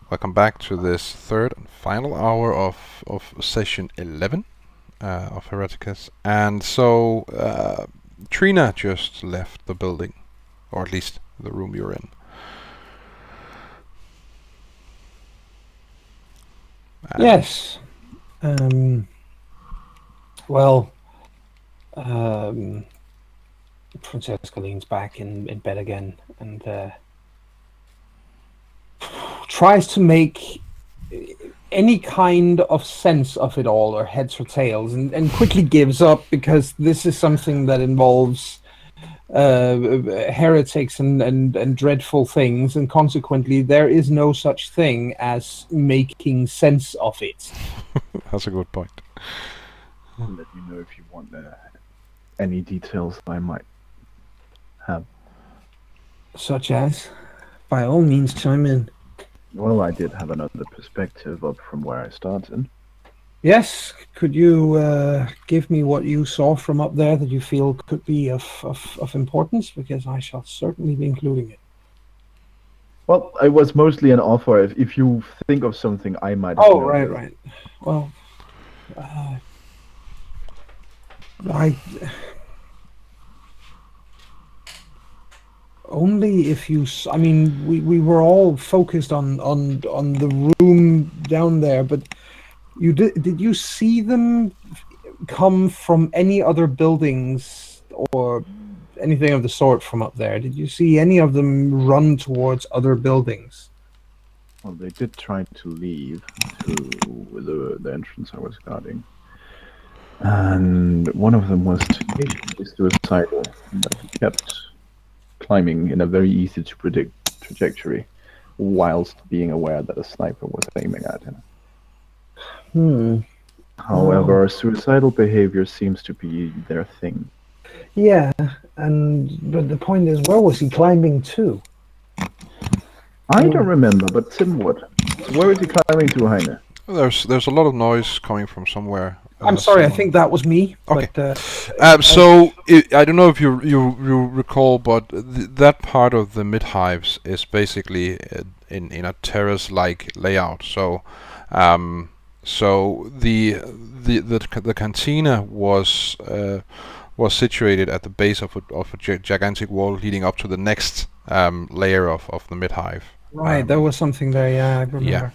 Welcome back to this third and final hour of session 11 of Hereticus. And so, Trina just left the building, or at least the room you're in. Yes. Francesca leans back in bed again and tries to make any kind of sense of it all, or heads or tails, and quickly gives up, because this is something that involves heretics and dreadful things, and consequently there is no such thing as making sense of it. That's a good point. Let me know if you want any details I might have. Such as? By all means, chime in. Well, I did have another perspective up from where I started. Yes, could you give me what you saw from up there that you feel could be of importance? Because I shall certainly be including it. Well, it was mostly an offer. If you think of something, I might. Oh, right. Well, only if you. I mean, we were all focused on the room down there, but you did you see them come from any other buildings or anything of the sort from up there? Did you see any of them run towards other buildings? Well, they did try to leave through the entrance I was guarding. And one of them was suicidal, but he kept climbing in a very easy to predict trajectory, whilst being aware that a sniper was aiming at him. However, suicidal behavior seems to be their thing. Yeah, but the point is, where was he climbing to? I don't remember, but Tim would. So where is he climbing to, Heine? There's a lot of noise coming from somewhere. I'm sorry, I think that was me. Okay. But, so I don't know if you recall, but that part of the mid-hives is basically in a terrace-like layout. So the cantina was situated at the base of a gigantic wall leading up to the next layer of the mid-hive. Right, there was something there. Yeah, I remember. Yeah.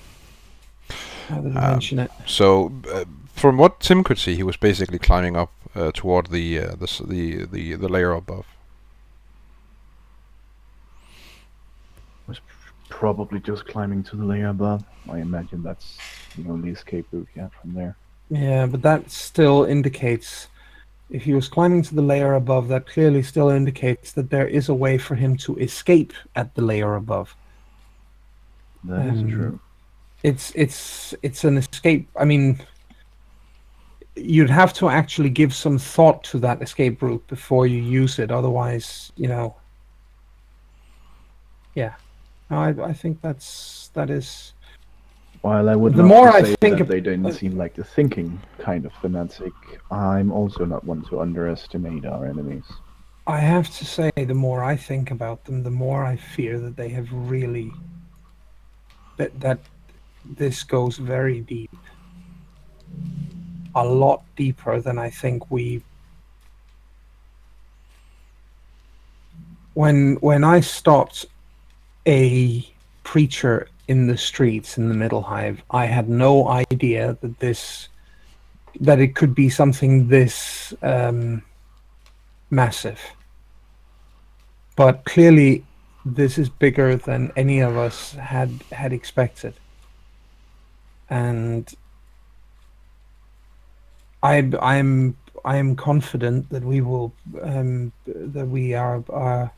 Now that you mention it. So, from what Tim could see, he was basically climbing up toward the layer above. Was probably just climbing to the layer above. I imagine that's the only escape route yet from there. Yeah, but that still indicates, if he was climbing to the layer above, that clearly still indicates that there is a way for him to escape at the layer above. That is true. It's an escape. I mean, you'd have to actually give some thought to that escape route before you use it. Otherwise, Yeah. No, I think that is. While I would the love more to I say think that they didn't seem like the thinking kind of fanatic, I'm also not one to underestimate our enemies. I have to say, the more I think about them, the more I fear that they have really that this goes very deep, a lot deeper than I think we. When I stopped a preacher in the streets in the Middle Hive, I had no idea that it could be something this massive. But clearly, this is bigger than any of us had expected, and I'm confident that we will that we are.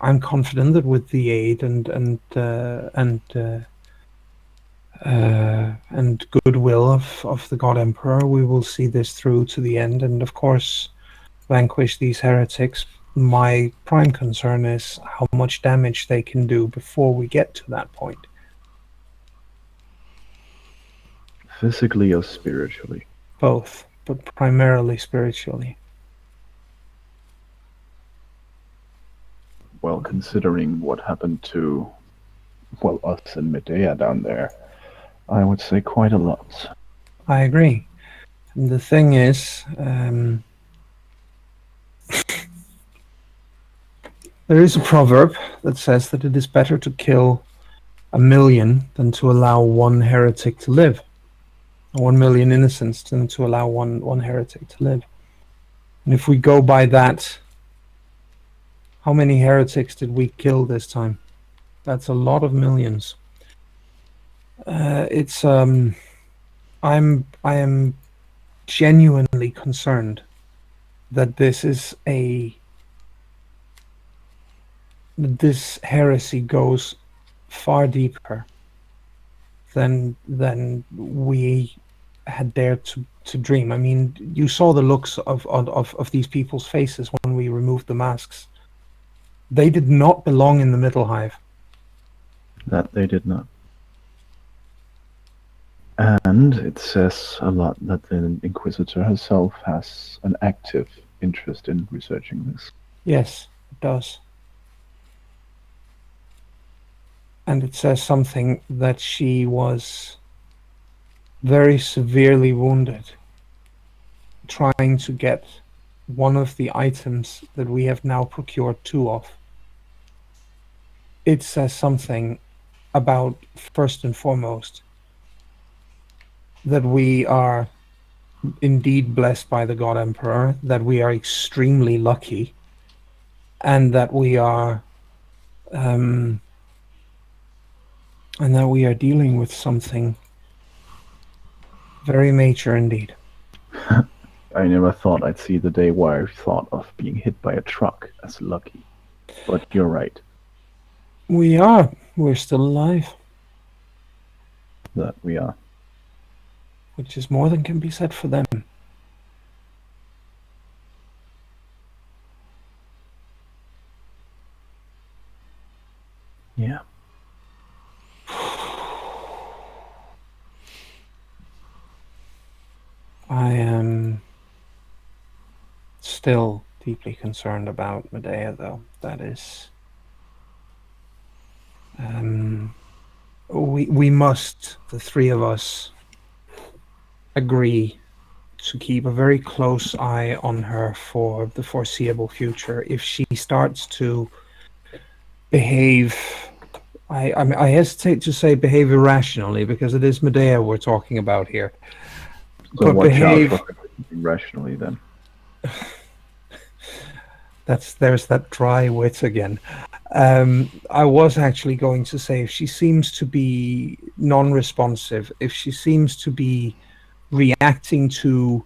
I'm confident that with the aid and goodwill of the God Emperor, we will see this through to the end, and of course vanquish these heretics. My prime concern is how much damage they can do before we get to that point. Physically or spiritually? Both, but primarily spiritually. Well, considering what happened to, well, us and Medea down there, I would say quite a lot. I agree. And the thing is, there is a proverb that says that it is better to kill 1,000,000 than to allow one heretic to live. 1,000,000 innocents than to allow one heretic to live. And if we go by that, how many heretics did we kill this time? That's a lot of millions. I am genuinely concerned that this heresy goes far deeper than we had dared to dream. I mean, you saw the looks of these people's faces when we removed the masks. They did not belong in the Middle Hive. That they did not. And it says a lot that the Inquisitor herself has an active interest in researching this. Yes, it does. And it says something that she was very severely wounded trying to get one of the items that we have now procured 2 of. It says something about, first and foremost, that we are indeed blessed by the God Emperor, that we are extremely lucky, and that we are dealing with something very major indeed. I never thought I'd see the day where I thought of being hit by a truck as lucky. But you're right. We're still alive. That we are. Which is more than can be said for them. Yeah. I am still deeply concerned about Medea, though. That is... we must, the 3 of us, agree to keep a very close eye on her for the foreseeable future. If she starts to behave... I hesitate to say behave irrationally, because it is Medea we're talking about here. So But watch behave... out for irrationally then. There's that dry wit again. I was actually going to say, if she seems to be non-responsive, if she seems to be reacting to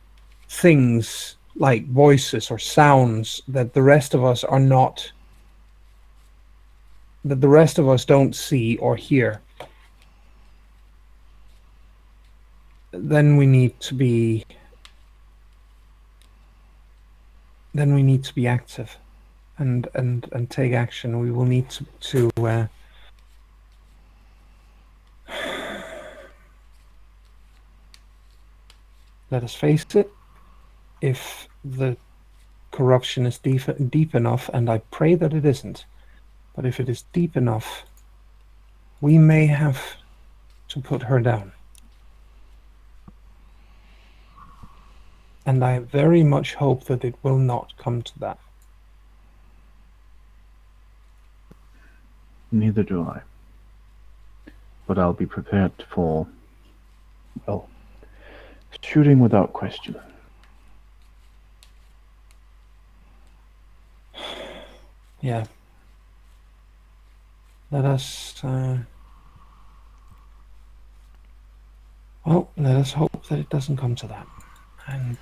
things like voices or sounds that the rest of us are not, that the rest of us don't see or hear, then we need to be active and take action. We will need to let us face it, if the corruption is deep enough, and I pray that it isn't, but if it is deep enough, we may have to put her down. And I very much hope that it will not come to that. Neither do I. But I'll be prepared for, well, shooting without question. Yeah. Let us... well, let us hope that it doesn't come to that. And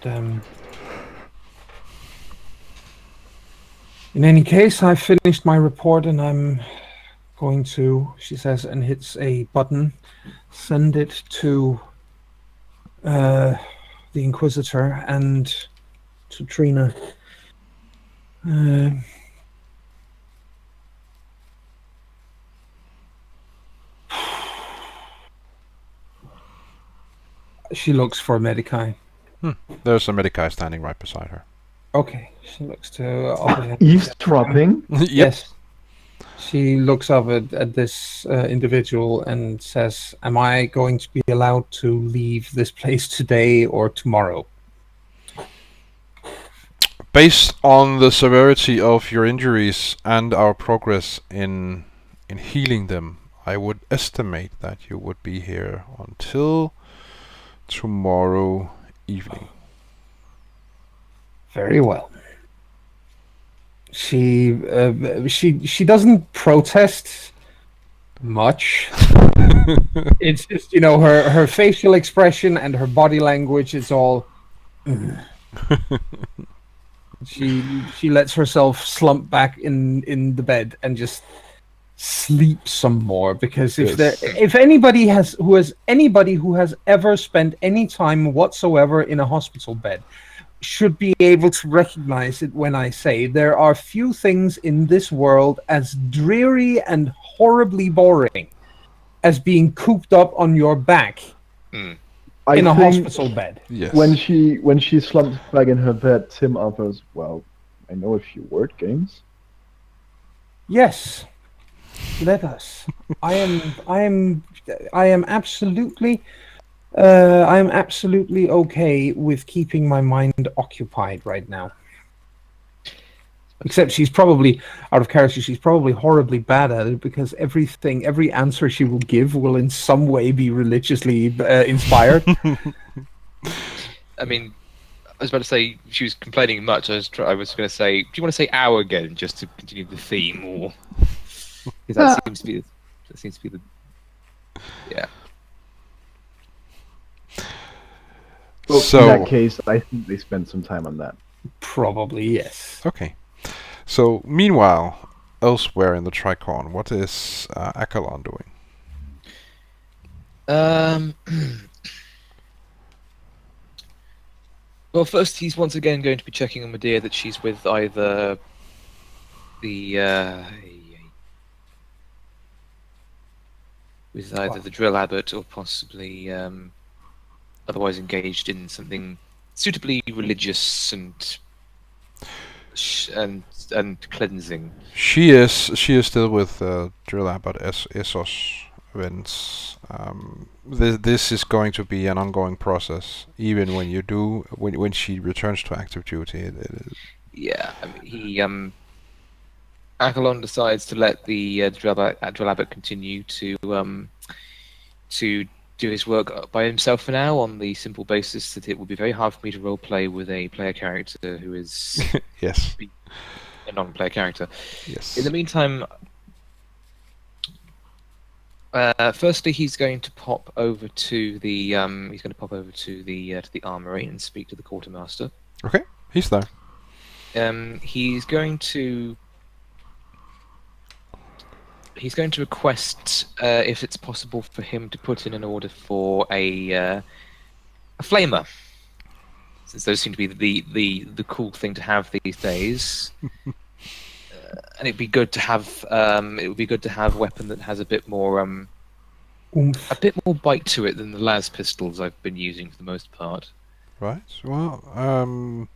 in any case, I've finished my report, and I'm going to, she says, and hits a button, send it to the Inquisitor and to Trina. She looks for Medicae. There's a Medicae standing right beside her. Okay, she looks to... Eavesdropping? Yep. Yes. She looks up at this individual and says, "Am I going to be allowed to leave this place today or tomorrow?" Based on the severity of your injuries and our progress in healing them, I would estimate that you would be here until tomorrow evening. Very well. She doesn't protest much. It's just, her facial expression and her body language is all she lets herself slump back in the bed and just sleep some more, because if anybody who has ever spent any time whatsoever in a hospital bed should be able to recognize it when I say there are few things in this world as dreary and horribly boring as being cooped up on your back in a hospital bed. Yes. When she slumps back in her bed, Tim offers, "Well, I know a few word games." Yes, let us. I am absolutely okay with keeping my mind occupied right now. Except she's probably, out of character, she's probably horribly bad at it, because every answer she will give will in some way be religiously inspired. I mean, I was about to say she was complaining much. I was going to say, do you want to say "our" again, just to continue the theme, or because that seems to be the yeah. Well, So- in that case, I think they spent some time on that. Probably, yes. Okay. So, meanwhile, elsewhere in the Tricorn, what is Akalon doing? Well, first he's once again going to be checking on Medea that she's with either the drill abbot or possibly otherwise engaged in something suitably religious and cleansing. She is still with Drill Abbot Essos Vince. This is going to be an ongoing process, even when she returns to active duty. Yeah, I mean, he Akalon decides to let the drill abbot continue to do his work by himself for now, on the simple basis that it would be very hard for me to roleplay with a player character who is Yes. a non-player character. Yes. In the meantime, firstly, he's going to pop over to the armory and speak to the quartermaster. Okay, he's there. He's going to request if it's possible for him to put in an order for a flamer, since those seem to be the cool thing to have these days. And it'd be good to have a weapon that has a bit more bite to it than the las pistols I've been using for the most part. Right. Well,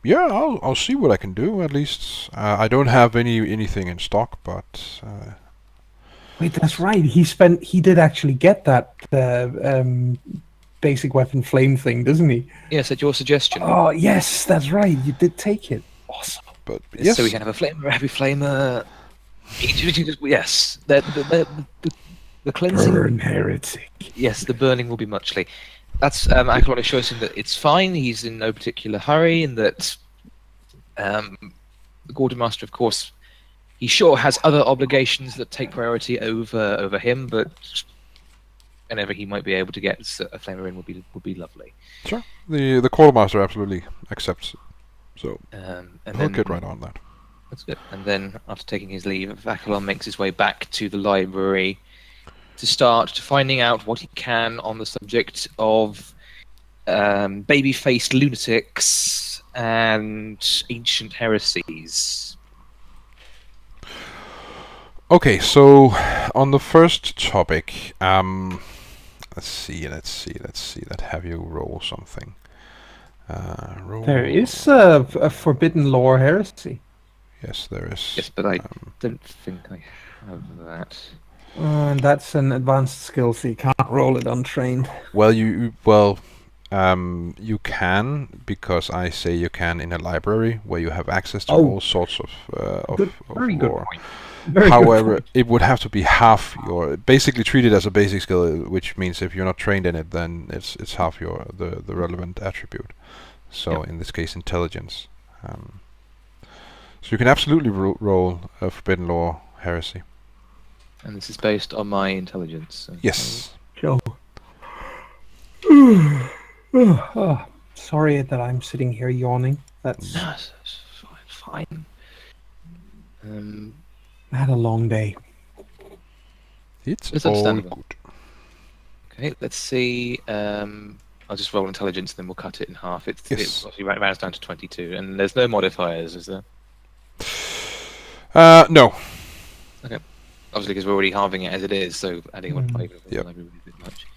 yeah, I'll see what I can do. At least I don't have anything in stock, but Wait, that's right. He did actually get that basic weapon flame thing, doesn't he? Yes, at your suggestion. Oh, yes, that's right. You did take it. Awesome. but yes. So we can have a flamer, a heavy flamer. Yes, the cleansing. Burn heretic. Yes, the burning will be muchly. That's Akalon assures him that it's fine. He's in no particular hurry, and that the quartermaster, of course, he sure has other obligations that take priority over him. But whenever he might be able to get a flamer in, would be lovely. Sure. The quartermaster absolutely accepts. So And he'll then get right on that. that's good. And then after taking his leave, Akalon makes his way back to the library to start finding out what he can on the subject of baby-faced lunatics and ancient heresies. Okay, so on the first topic, let's see. Let's have you roll something. Roll. There is a forbidden lore heresy. Yes, there is. Yes, but I don't think I have that. And that's an advanced skill, so you can't roll it untrained. Well, you can, because I say you can in a library where you have access to all sorts of Very good lore. point. Very However, good point. it would have to be half your, basically treated as a basic skill, which means if you're not trained in it, then it's half your the relevant attribute. So in this case, intelligence. So you can absolutely roll a Forbidden Lore heresy. And this is based on my intelligence. So Yes. Sure. Sorry that I'm sitting here yawning. That's No, it's fine. I had a It's long day. It's all understandable. good. Okay, let's see. I'll just roll intelligence, then we'll cut it in half. It obviously rounds down to 22, and there's no modifiers, is there? No. Okay. Obviously, because we're already halving it as it is, so adding a modifier Yep. might be a bit much.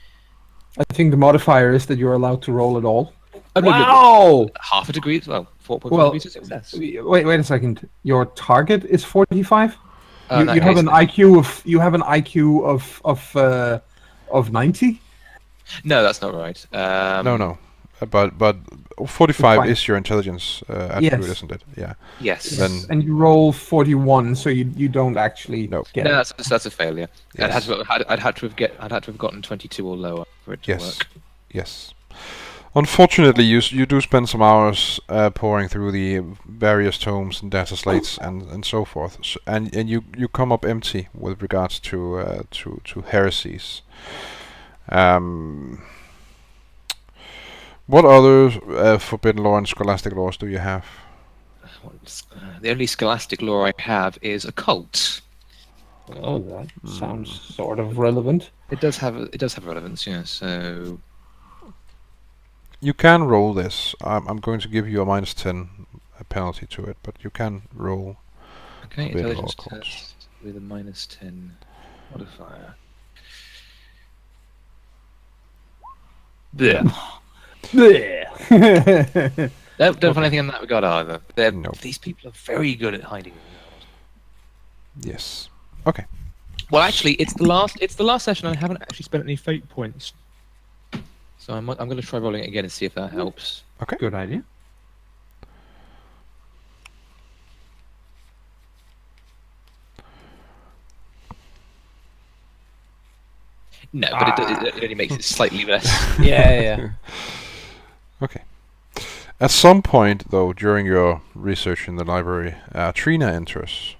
I think the modifier is that you're allowed to roll it all. Oh, no, Wow! half a degree as well. 4.5 Well, degrees of success. Wait a second. Your target is 45. In that You have case, an then- IQ of 90. No, that's not right. No. But 45 Fine. is your intelligence attribute, Yes. isn't it? Yeah. Yes. Then- And you roll 41, so you don't actually No. get No, it. that's a failure. Yes. I'd had to have gotten 22 or lower for it to Yes. work. Yes. Unfortunately, you do spend some hours pouring through the various tomes and data slates and so forth, and you come up empty with regards to heresies. What other forbidden lore and scholastic laws do you have? The only scholastic lore I have is occult. Oh, that sounds sort of relevant. It does have relevance, yeah. So You can roll this. I'm going to give you a -10 penalty to it, but you can roll. okay, Forbidden intelligence lore occults. test with a -10 modifier. Yeah. Don't find anything in that regard either. No. These people are very good at hiding. Yes. Okay. Well, actually, it's the last session. I haven't actually spent any fate points, so I'm going to try rolling it again and see if that helps. Okay. Good idea. No, but it only makes it slightly less. Yeah. Okay. At some point, though, during your research in the library, Trina enters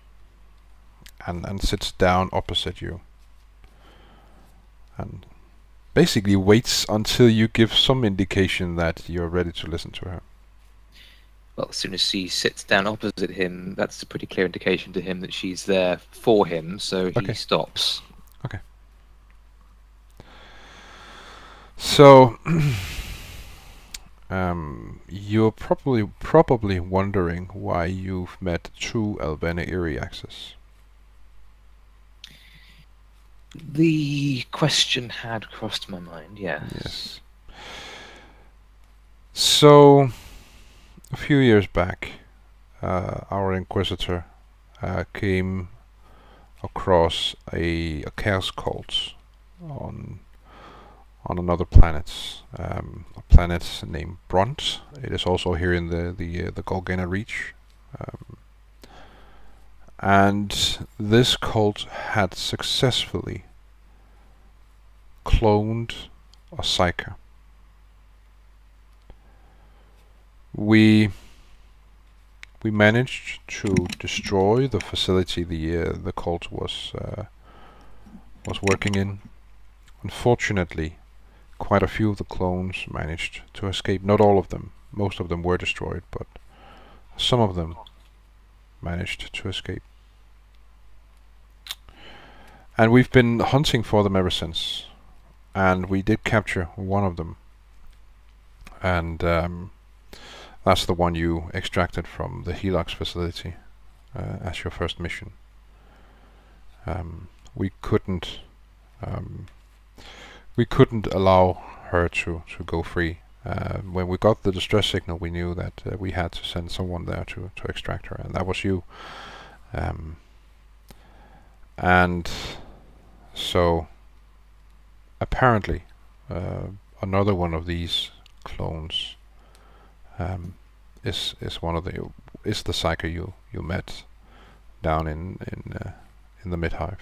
and sits down opposite you, and basically waits until you give some indication that you're ready to listen to her. Well, as soon as she sits down opposite him, that's a pretty clear indication to him that she's there for him, so he Okay. stops. So, you're probably wondering why you've met two Albania Iriaxes. The question had crossed my mind, yes. Yes. So, a few years back, our Inquisitor came across a chaos cult on another planet, a planet named Brunt. It is also here in the Golgana Reach, and this cult had successfully cloned a psyker. We managed to destroy the facility the cult was working in. Unfortunately, quite a few of the clones managed to escape. Not all of them. Most of them were destroyed, but some of them managed to escape. And we've been hunting for them ever since. And we did capture one of them. And that's the one you extracted from the Helix facility as your first mission. We couldn't allow her to go free, When we got the distress signal, we knew that we had to send someone there to extract her, and that was you. And so apparently another one of these clones is the psyker you met down in the mid-hive.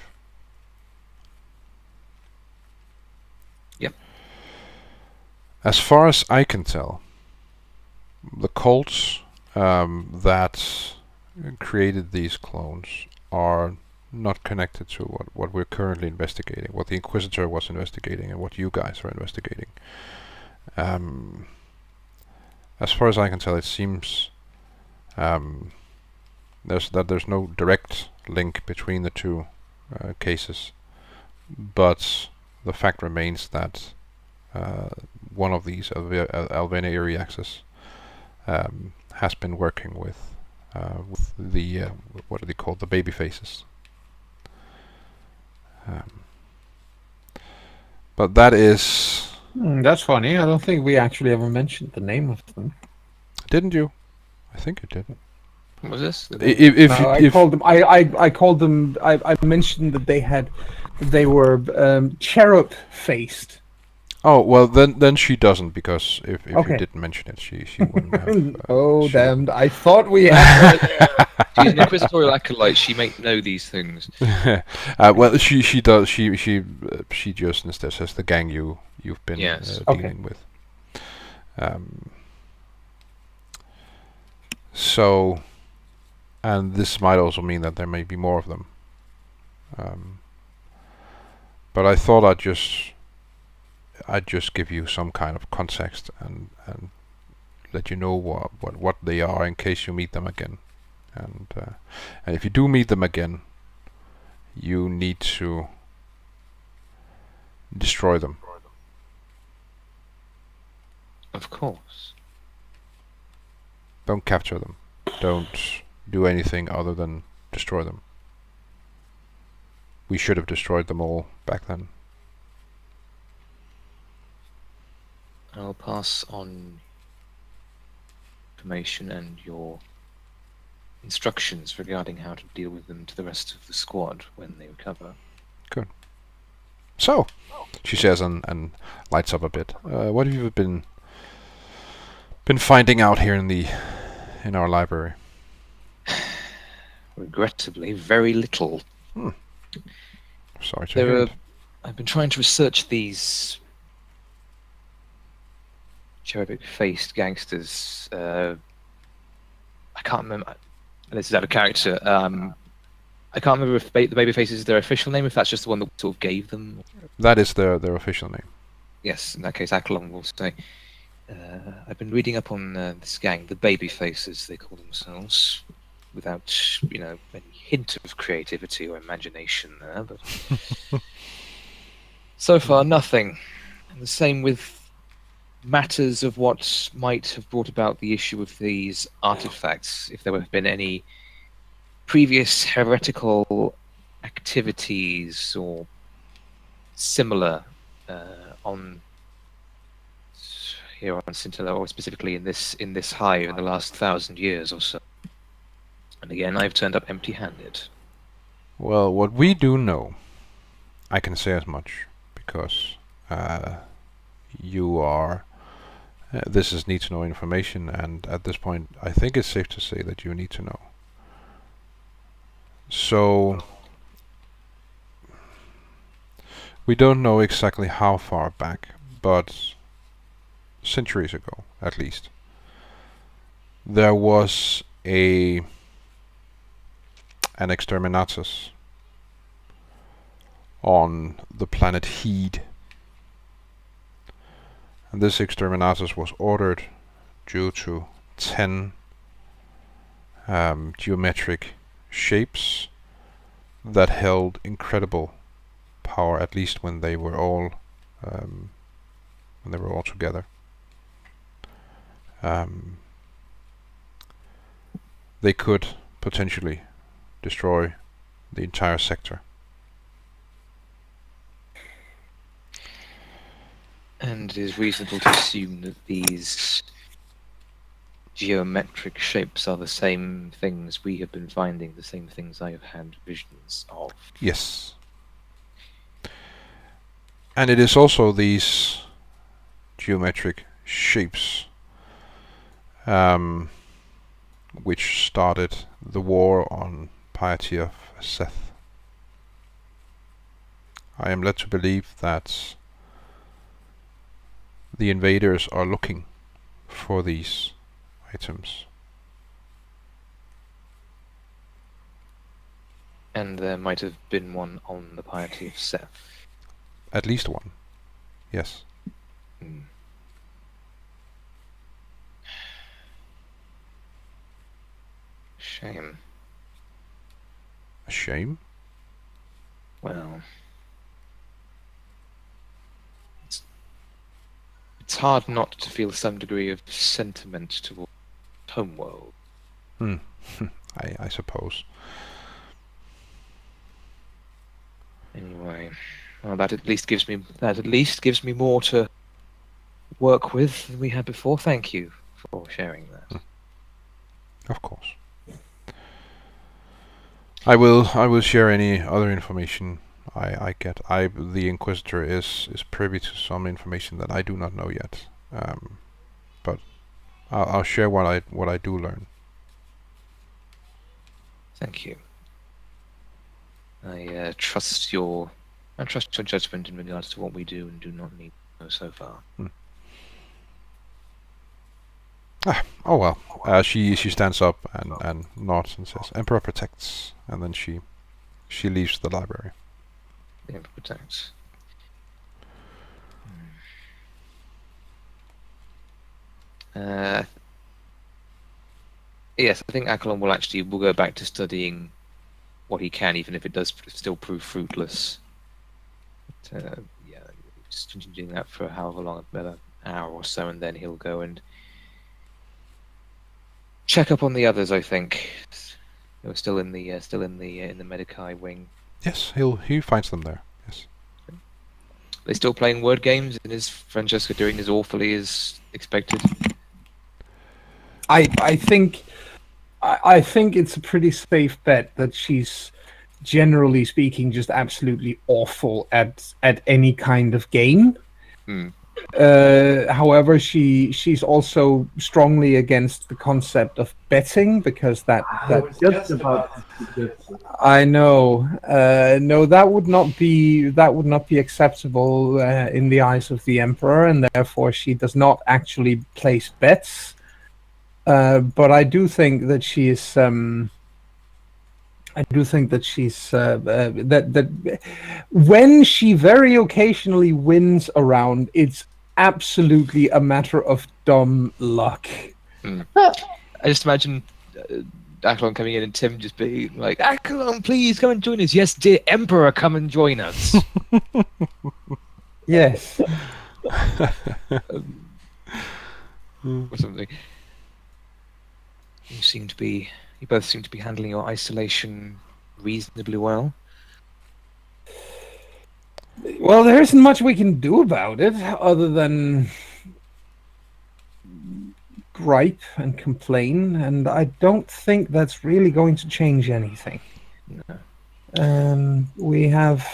Yep. As far as I can tell, the cults that created these clones are not connected to what we're currently investigating, what the Inquisitor was investigating, and what you guys are investigating. As far as I can tell, it seems there's no direct link between the two cases, but the fact remains that one of these Alvena Iriaxes has been working with the what are they called, the baby faces. But that is... That's funny. I don't think we actually ever mentioned the name of them. Didn't you? I think you did. What was this? I called them. I called them. I mentioned that they were cherub faced. Oh well, then she doesn't, because if Okay. you didn't mention it, she wouldn't have. Oh she damned! I thought we had her there. She's an inquisitorial acolyte. She may know these things. well, she does. She just instead says the gang you've been Yes. dealing with. So, and this might also mean that there may be more of them. But I thought I'd just give you some kind of context and let you know what they are in case you meet them again. And if you do meet them again, you need to destroy them. Of course. Don't capture them. Don't do anything other than destroy them. We should have destroyed them all back then. I'll pass on information and your instructions regarding how to deal with them to the rest of the squad when they recover. Good. So, she says and lights up a bit. What have you been finding out here in our library? Regrettably, very little. Sorry to hear it. I've been trying to research these cherubic-faced gangsters. I can't remember. This is out of character. I can't remember if the babyface is their official name, if that's just the one that sort of gave them. That is their official name. Yes, in that case, Akalon will say. I've been reading up on this gang, the babyfaces, they call themselves, without, any hint of creativity or imagination there, but so far nothing. And the same with matters of what might have brought about the issue of these artifacts, if there have been any previous heretical activities or similar on here on Scintilla, or specifically in this hive in the last 1,000 years or so. And again, I've turned up empty-handed. Well, what we do know, I can say as much, because you are... this is need-to-know information, and at this point, I think it's safe to say that you need to know. So, we don't know exactly how far back, but centuries ago, at least, there was an exterminatus on the planet Heed. And this exterminatus was ordered due to 10 geometric shapes that held incredible power, at least when they were all together. They could potentially destroy the entire sector. And it is reasonable to assume that these geometric shapes are the same things we have been finding, the same things I have had visions of. Yes. And it is also these geometric shapes which started the war on piety of Seth. I am led to believe that the invaders are looking for these items. And there might have been one on the piety of Seth. At least one. Yes. Hmm. Shame. A shame? Well, it's hard not to feel some degree of sentiment toward Homeworld. I suppose. Anyway, well, that at least gives me more to work with than we had before. Thank you for sharing that. Of course. I will share any other information I get. The Inquisitor is privy to some information that I do not know yet. But I'll share what I do learn. Thank you. I trust your judgment in regards to what we do and do not need to know so far. Oh well. She stands up and nods and says, "Emperor protects," and then she leaves the library. The Emperor protects. Yes, I think Akalon will go back to studying what he can, even if it does still prove fruitless. But, yeah, just doing that for however long, about an hour or so, and then he'll go and check up on the others. I think they were still in the Medici wing. Yes, he finds them there. Yes. They still playing word games, and is Francesca doing as awfully as expected? I think it's a pretty safe bet that she's, generally speaking, just absolutely awful at any kind of game. However, she's also strongly against the concept of betting, because that Just about. I know. No, that would not be acceptable in the eyes of the Emperor, and therefore she does not actually place bets. But I do think that she's. I do think that she's that when she very occasionally wins around, it's absolutely a matter of dumb luck. I just imagine Akalon coming in and Tim just being like, "Akalon, please come and join us." "Yes, dear Emperor, come and join us." Yes. Or something. You both seem to be handling your isolation reasonably well. Well, there isn't much we can do about it other than gripe and complain, and I don't think that's really going to change anything. No. We have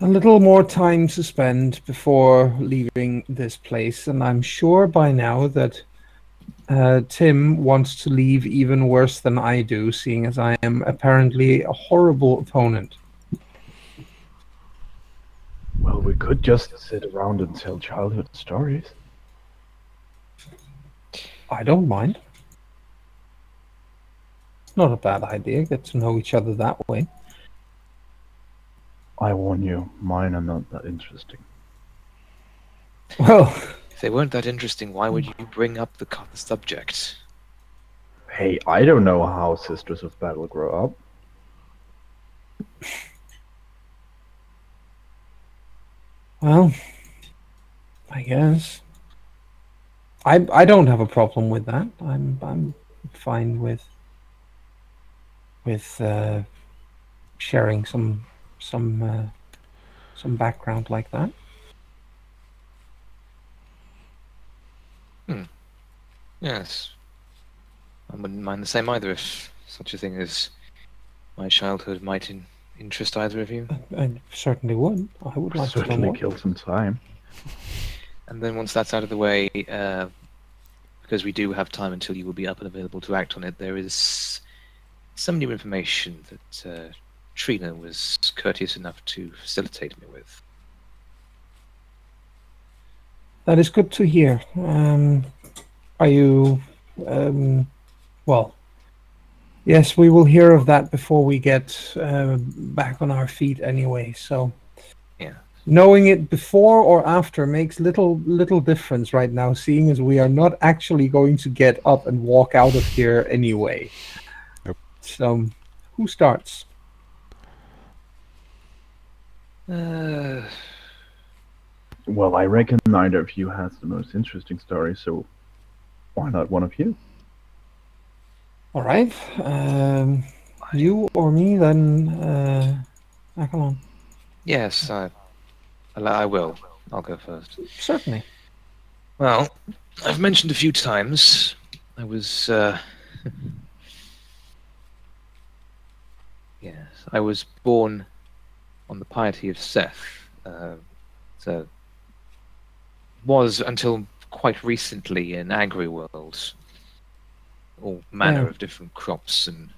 a little more time to spend before leaving this place, and I'm sure by now that Tim wants to leave even worse than I do, seeing as I am apparently a horrible opponent. Well, we could just sit around and tell childhood stories. I don't mind. It's not a bad idea. Get to know each other that way. I warn you, mine are not that interesting. Well, If they weren't that interesting, why would you bring up the subject? Hey, I don't know how Sisters of Battle grow up. well, I guess. I don't have a problem with that. I'm fine with sharing some background like that. Yes. I wouldn't mind the same either if such a thing as my childhood might interest either of you. I certainly would. I would like to know Certainly more. kill some time. And then once that's out of the way, because we do have time until you will be up and available to act on it, there is some new information that Trina was courteous enough to facilitate me with. That is good to hear. Are you... well, yes, we will hear of that before we get back on our feet anyway, so... Yeah. Knowing it before or after makes little difference right now, seeing as we are not actually going to get up and walk out of here anyway. Yep. So, who starts? Well, I reckon neither of you has the most interesting story, so why not one of you? All right. You or me, then. Come on. Yes, I will. I'll go first. Certainly. Well, I've mentioned a few times I was. Yes, I was born on the piety of Seth. So was until quite recently an agri-world. All manner Yeah. of different crops and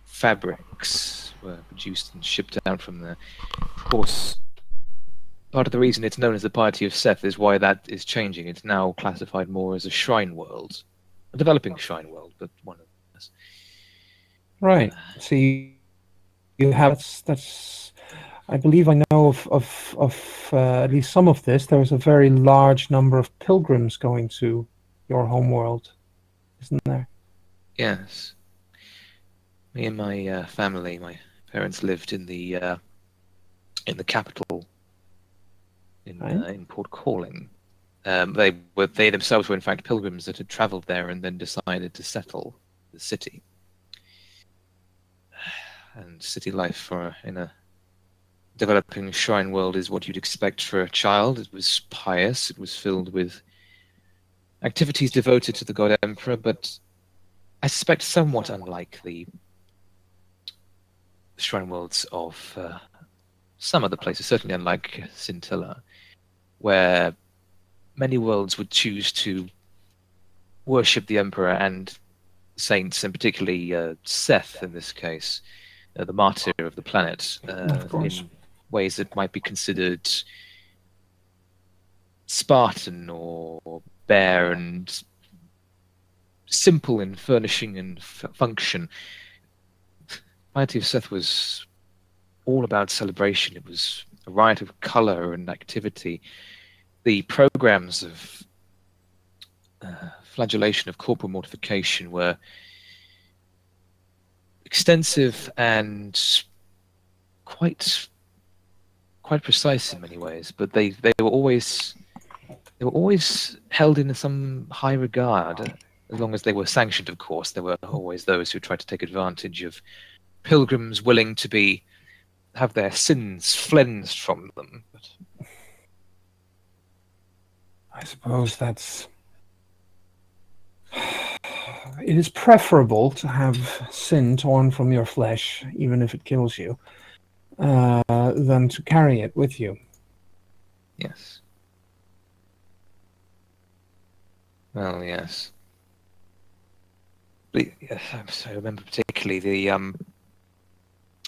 fabrics were produced and shipped out from there. Of course, part of the reason it's known as the piety of Seth is why that is changing. It's now classified more as a shrine world, a developing shrine world, but one of us. Right. So you have that's. I believe I know of at least some of this. There's a very large number of pilgrims going to your homeworld, isn't there? Yes. Me and my family, my parents lived in the capital in Port Calling. They themselves were in fact pilgrims that had travelled there and then decided to settle the city. And city life in a developing shrine world is what you'd expect for a child. It was pious. It was filled with activities devoted to the god emperor, but I suspect somewhat unlike the shrine worlds of some other places, certainly unlike Scintilla, where many worlds would choose to worship the emperor and saints, and particularly Seth in this case, the martyr of the planet, Of course. in ways that might be considered Spartan or bare and simple in furnishing and function. Piety of Seth was all about celebration. It was a riot of color and activity. The programs of flagellation of corporal mortification were extensive and quite precise in many ways, but they were always held in some high regard, as long as they were sanctioned, of course. There were always those who tried to take advantage of pilgrims willing to have their sins cleansed from them. But I suppose that's... It is preferable to have sin torn from your flesh, even if it kills you, than to carry it with you. yes. Well, yes. But, yes, I remember particularly the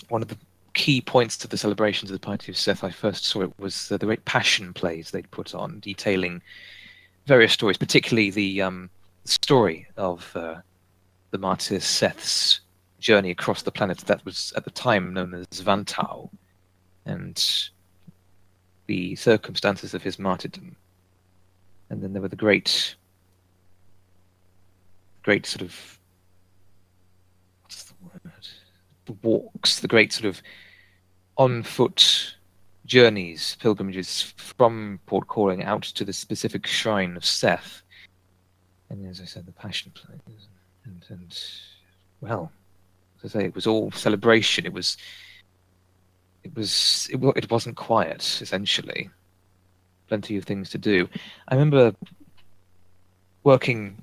one of the key points to the celebrations of the Piety of Seth. I first saw it was the great passion plays they'd put on, detailing various stories, particularly the story of the martyr Seth's journey across the planet that was at the time known as Vantau, and the circumstances of his martyrdom. And then there were the great sort of, what's the word? The walks, the great sort of on-foot journeys, pilgrimages from Port Calling out to the specific shrine of Seth. And as I said, the passion plays. And well, as I say, it was all celebration. It wasn't quiet, essentially. plenty of things to do. I remember working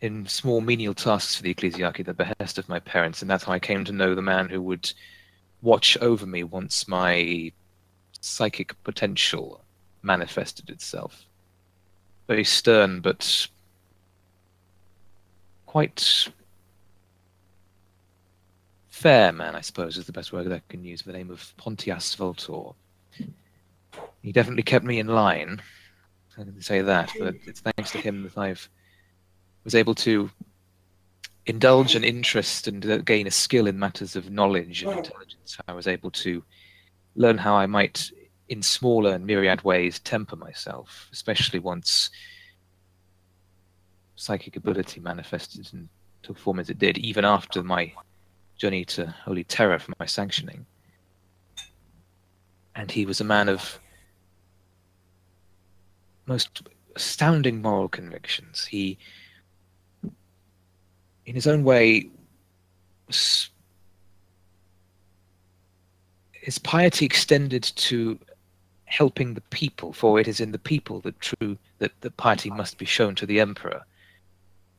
in small menial tasks for the ecclesiarchy at the behest of my parents, and that's how I came to know the man who would watch over me once my psychic potential manifested itself. Very stern, but quite fair man, I suppose, is the best word I can use, the name of Pontius Voltor. He definitely kept me in line. I can say that, but it's thanks to him that I was able to indulge an interest and gain a skill in matters of knowledge and intelligence. I was able to learn how I might, in smaller and myriad ways, temper myself, especially once psychic ability manifested and took form as it did, even after my journey to Holy Terror for my sanctioning. And he was a man of most astounding moral convictions. He, in his own way, his piety extended to helping the people, for it is in the people that the piety must be shown to the emperor.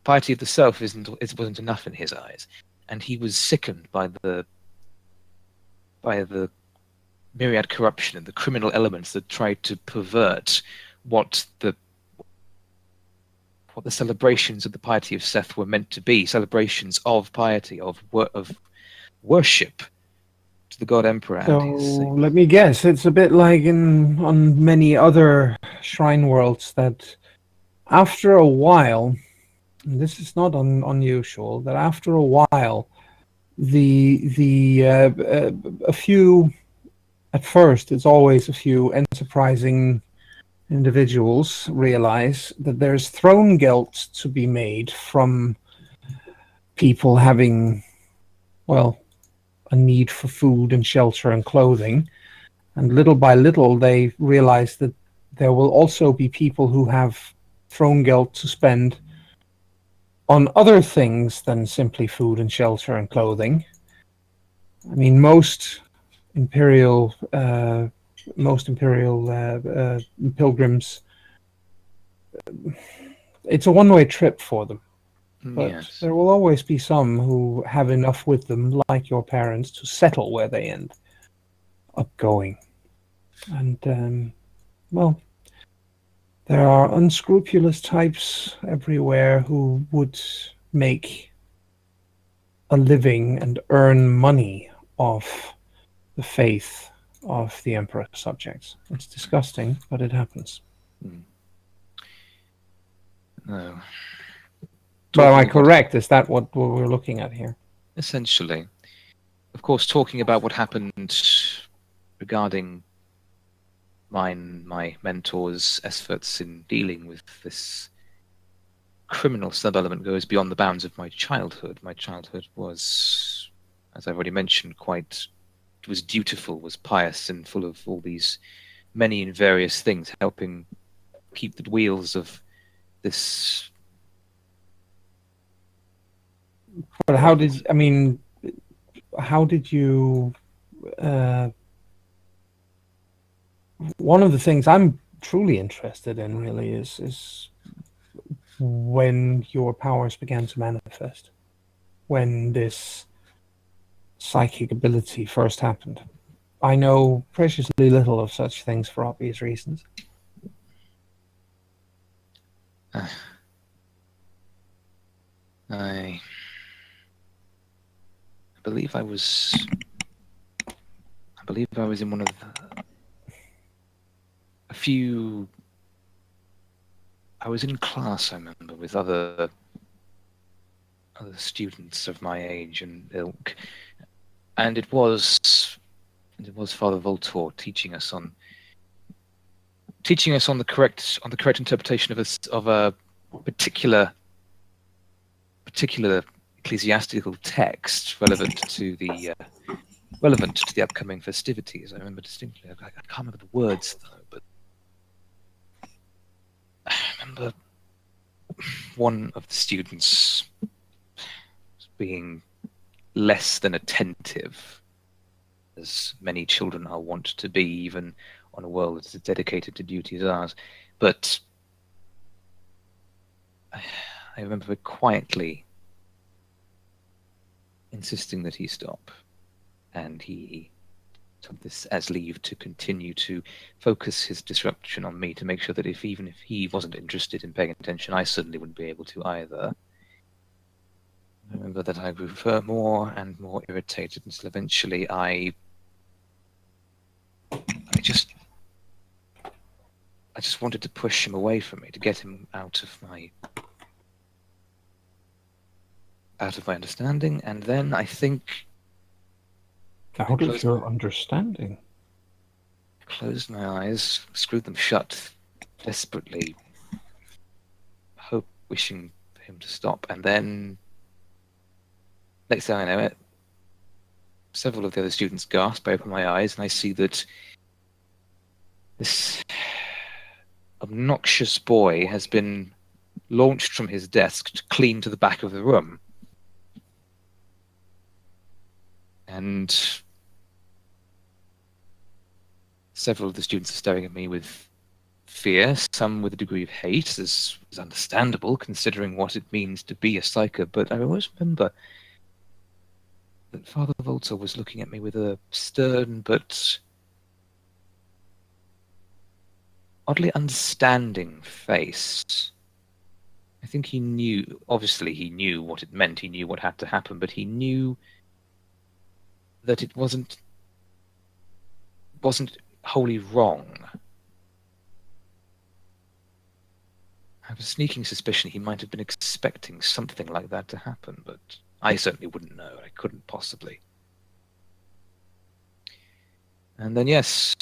Piety of the self wasn't enough in his eyes, and he was sickened by the myriad corruption and the criminal elements that tried to pervert what the celebrations of the piety of Seth were meant to be, celebrations of piety, of worship to the god emperor. So And his saints. let me guess, it's a bit like on many other shrine worlds that after a while, and this is not unusual, that after a while, a few, at first, it's always a few enterprising individuals realize that there's throne guilt to be made from people having, well, a need for food and shelter and clothing. And little by little, they realize that there will also be people who have throne guilt to spend on other things than simply food and shelter and clothing. I mean, most imperial pilgrims, it's a one-way trip for them. But Yes. there will always be some who have enough with them, like your parents, to settle where they end up going. And, well, there are unscrupulous types everywhere who would make a living and earn money off the faith of the emperor's subjects. It's disgusting, but it happens. No. But am I Talking about- correct? Is that what we're looking at here? Essentially. Of course, talking about what happened regarding my mentor's efforts in dealing with this criminal sub-element goes beyond the bounds of my childhood. My childhood was, as I've already mentioned, was dutiful, was pious, and full of all these many and various things, helping keep the wheels of this. But how did you? One of the things I'm truly interested in, really, is when your powers began to manifest, when this psychic ability first happened. I know preciously little of such things for obvious reasons. I believe I was in one of a few. I was in class, I remember, with other students of my age and ilk, and it was Father Voltor teaching us on the correct interpretation of a particular ecclesiastical text relevant to the upcoming festivities. I remember distinctly. I can't remember the words though, but I remember one of the students being less than attentive, as many children are wont to be, even on a world that's as dedicated to duty as ours. But I remember very quietly insisting that he stop, and he took this as leave to continue to focus his disruption on me, to make sure that even if he wasn't interested in paying attention, I certainly wouldn't be able to either. I remember that I grew more and more irritated until eventually I just wanted to push him away from me, to get him out of my understanding, and then I think Out of your understanding. closed my eyes, screwed them shut, desperately wishing for him to stop, and then next thing I know it, several of the other students gasp. I open my eyes and I see that this obnoxious boy has been launched from his desk clean to the back of the room. And several of the students are staring at me with fear, some with a degree of hate, as is understandable considering what it means to be a psyker. But I always remember that Father Volta was looking at me with a stern but oddly understanding face. I think he knew, obviously he knew what it meant, he knew what had to happen, but he knew that it wasn't wholly wrong. I have a sneaking suspicion he might have been expecting something like that to happen, but I certainly wouldn't know. I couldn't possibly. And then, yes,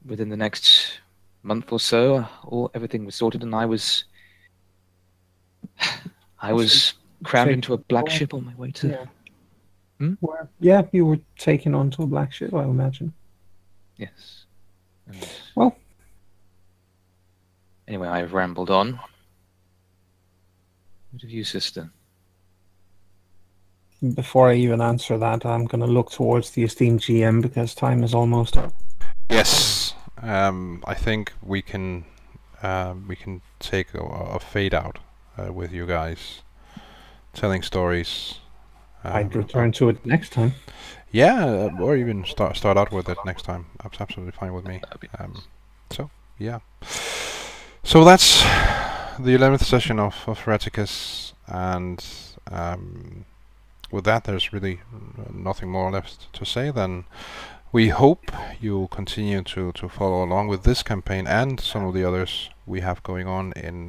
within the next month or so, everything was sorted, and I was crammed into a black ship on my way to... Yeah. Yeah, you were taken onto a black ship, I imagine. Yes. And well, anyway, I've rambled on. What of you, sister? Before I even answer that, I'm going to look towards the esteemed GM because time is almost up. Yes, I think we can take a fade out with you guys telling stories. I'd return to it next time. Yeah, or even start out with it next time. That's absolutely fine with me. So yeah, so that's the 11th session of Hereticus, and with that, there's really nothing more left to say. Then we hope you'll continue to follow along with this campaign and some of the others we have going on in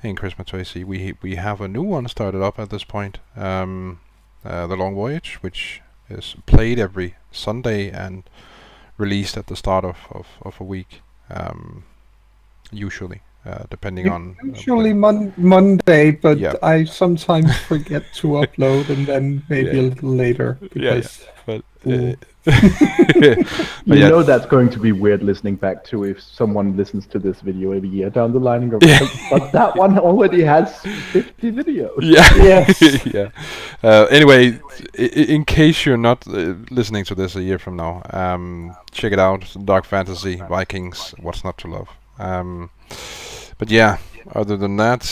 CharismaToAC. We have a new one started up at this point. The Long Voyage, which is played every Sunday and released at the start of a week, usually, depending on... Usually Monday, but yeah. I sometimes forget to upload, and then maybe a little later. Because, but you know that's going to be weird listening back to if someone listens to this video every year down the line and goes, but that one already has 50 videos. Yeah. Yes. Yeah. Anyway, in case you're not listening to this a year from now, check it out. Dark Fantasy, Vikings, what's not to love. But yeah, other than that,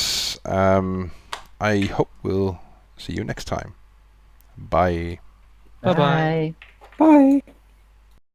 I hope we'll see you next time. Bye. Bye-bye. Bye.